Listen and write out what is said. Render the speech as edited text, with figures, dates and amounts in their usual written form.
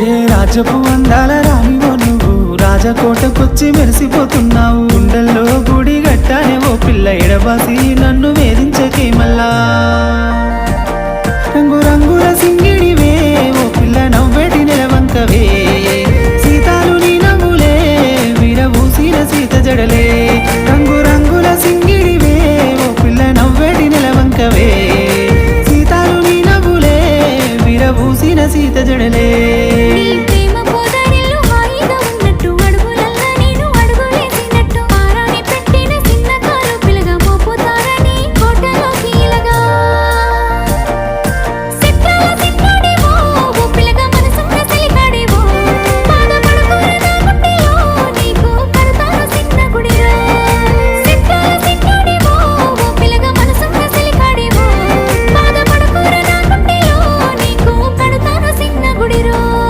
ఏ రాజపు అందాల రానివో నువ్వు రాజకోటకొచ్చి మెరిసిపోతున్నావు. గుండెల్లో గుడి గట్టానే ఓ పిల్ల ఎడబాసి నన్ను వేధించకే మల్లా. రంగు రంగుల సింగిడివే ఓ పిల్ల నవ్వేటి నెలవంకవే. సీతాలు నీ నవ్వులే విరబూసిన సీత జడలే. రంగు రంగుల సింగిడివే ఓ పిల్ల నవ్వేటి నెలవంకవే. సీతాలు నీ నవ్వులే విరబూసిన సీత జడలే.